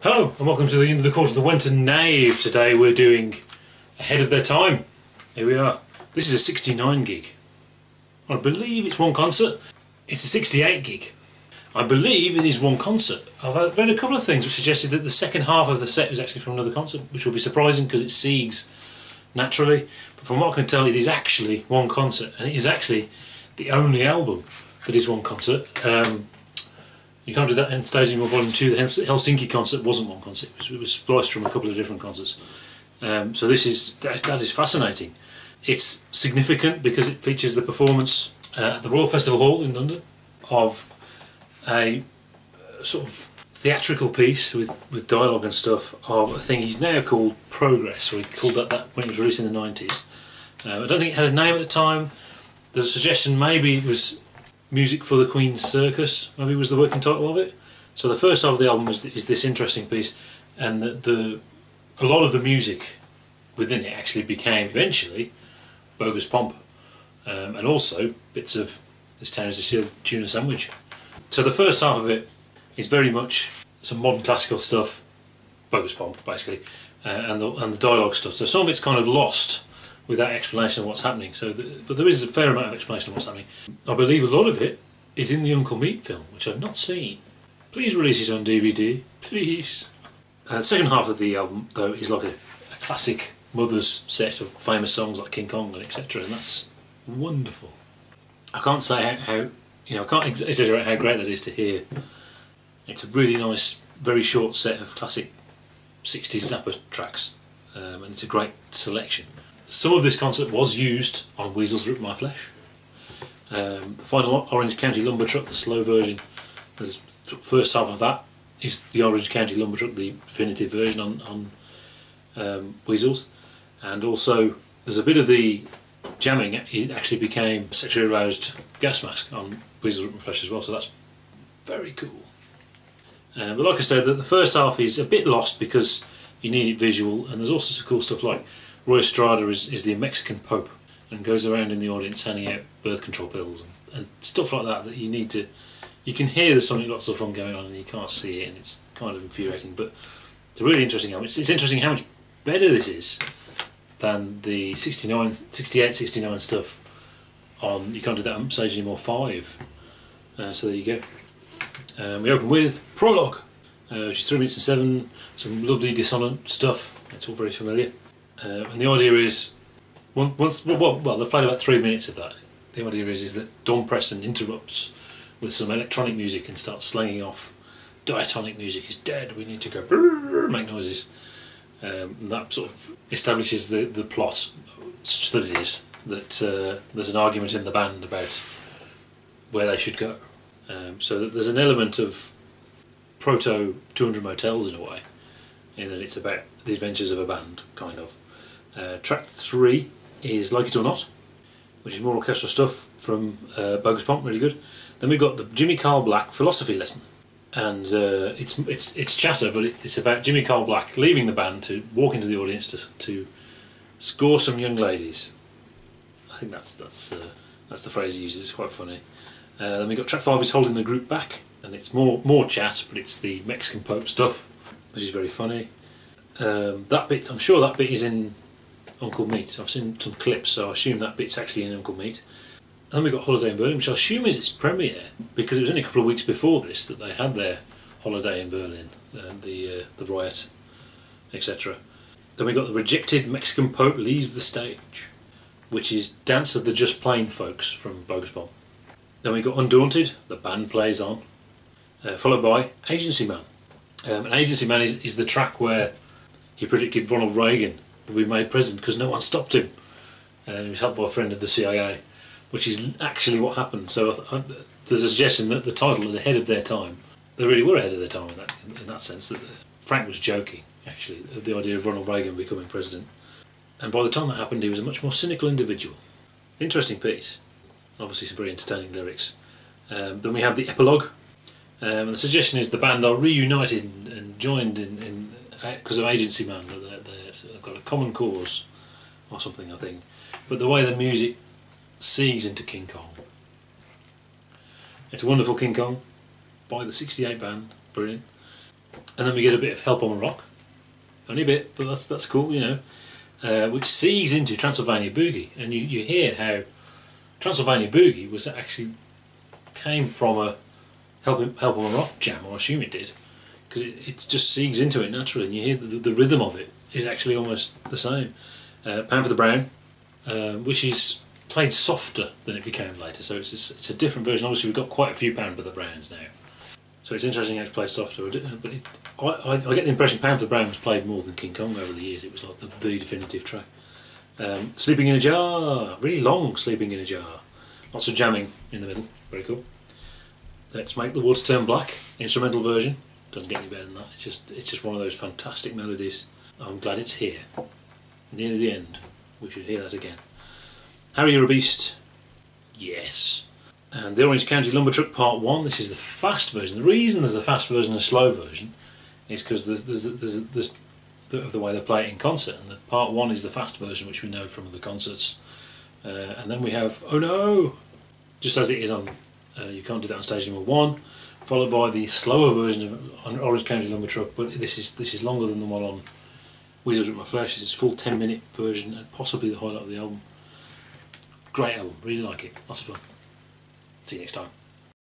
Hello and welcome to the end of the course of the Wenton Knave. Today we're doing Ahead of Their Time. Here we are. This is a 69 gig. I believe it's one concert. It's a 68 gig. I believe it is one concert. I've read a couple of things which suggested that the second half of the set is actually from another concert, which will be surprising because it siegs naturally. But from what I can tell, it is actually one concert, and it is actually the only album that is one concert. You can't do that in Stadium or Volume 2. The Helsinki concert wasn't one concert. It was spliced from a couple of different concerts. So that is fascinating. It's significant because it features the performance at the Royal Festival Hall in London of a sort of theatrical piece with dialogue and stuff of a thing he's now called Progress, or he called that when it was released in the 90s. I don't think it had a name at the time. There's a suggestion maybe it was Music for the Queen's Circus, maybe was the working title of it. So the first half of the album is this interesting piece, and a lot of the music within it actually became eventually Bogus Pomp, and also bits of This Town is a Sealed Tuna Sandwich. So the first half of it is very much some modern classical stuff, Bogus Pomp basically, and the dialogue stuff. So some of it's kind of lost with that explanation of what's happening. But there is a fair amount of explanation of what's happening. I believe a lot of it is in the Uncle Meat film, which I've not seen. Please release it on DVD, please. The second half of the album, though, is like a classic Mother's set of famous songs like King Kong and etc., and that's wonderful. I can't say how I can't exaggerate how great that is to hear. It's a really nice, very short set of classic 60s Zappa tracks, and it's a great selection. Some of this concert was used on Weasels Rip My Flesh. The final Orange County Lumber Truck, the slow version, the first half of that is the Orange County Lumber Truck, the definitive version on Weasels. And also there's a bit of the jamming, it actually became Sexually Aroused Gas Mask on Weasels Rip My Flesh as well, so that's very cool. But like I said, the first half is a bit lost because you need it visual, and there's also some cool stuff like Roy Estrada is the Mexican Pope and goes around in the audience handing out birth control pills and stuff like that you need to... You can hear there's something lots of fun going on and you can't see it, and it's kind of infuriating, but it's a really interesting album. It's interesting how much better this is than the 68, 69 stuff on You Can't Do That on Stage Anymore 5. So there you go. We open with Prologue, which is 3 minutes and 7, some lovely dissonant stuff. It's all very familiar. And the idea is, well, they've played about 3 minutes of that. The idea is that Don Preston interrupts with some electronic music and starts slanging off, diatonic music is dead, we need to go brrr, make noises. And that sort of establishes the plot, such that it is, that there's an argument in the band about where they should go. So that there's an element of proto 200 Motels in a way, in that it's about the adventures of a band, kind of. Track 3 is Like It or Not, which is more orchestral stuff from Bogus Pomp, really good. Then we've got the Jimmy Carl Black Philosophy Lesson, and it's chatter, but it's about Jimmy Carl Black leaving the band to walk into the audience to score some young ladies. I think that's the phrase he uses. It's quite funny. Then we've got track 5 is Holding the Group Back, and it's more chat, but it's the Mexican Pope stuff, which is very funny. That bit, I'm sure that bit is in Uncle Meat. I've seen some clips, so I assume that bit's actually in Uncle Meat. And then we've got Holiday in Berlin, which I assume is its premiere, because it was only a couple of weeks before this that they had their holiday in Berlin, the riot, etc. Then we've got the Rejected Mexican Pope Leaves the Stage, which is Dance of the Just Plain Folks from Bogus Pomp. Then we've got Undaunted, the band plays on, followed by Agency Man. And Agency Man is the track where he predicted Ronald Reagan would be made president because no one stopped him, and he was helped by a friend of the CIA, which is actually what happened. So there's a suggestion that the title is Ahead of Their Time. They really were ahead of their time in that sense. That Frank was joking, actually, the idea of Ronald Reagan becoming president. And by the time that happened, he was a much more cynical individual. Interesting piece. Obviously some very entertaining lyrics. Then we have the Epilogue. And the suggestion is the band are reunited and joined in because of Agency Man. They've got a common cause or something, I think. But the way the music siegs into King Kong. It's a wonderful King Kong by the 68 band, brilliant. And then we get a bit of Help on a Rock. Only a bit, but that's cool, you know. Which segues into Transylvania Boogie. And you hear how Transylvania Boogie was actually came from a Help on a Rock jam, or I assume it did. Because it just segues into it naturally, and you hear the rhythm of it is actually almost the same. Pound for the Brown, which is played softer than it became later, so it's a different version. Obviously we've got quite a few Pound for the Browns now, so it's interesting how it's played softer. But I get the impression Pound for the Brown was played more than King Kong over the years. It was like the definitive track. Sleeping in a Jar, really long Sleeping in a Jar. Lots of jamming in the middle, very cool. Let's Make the Water Turn Black, instrumental version. Doesn't get any better than that. It's just one of those fantastic melodies. I'm glad it's here. Near the end, we should hear that again. Harry, You're a Beast, yes. And The Orange County Lumber Truck Part 1, this is the fast version. The reason there's a fast version and a slow version is because there's the way they play it in concert, and the Part 1 is the fast version, which we know from other concerts. And then we have Oh No, just as it is on You Can't Do That on Stage Number 1, followed by the slower version of Orange County Lumber Truck, but this is longer than the one on Weasels With My Flesh. It's a full 10-minute version, and possibly the highlight of the album. Great album, really like it, lots of fun. See you next time.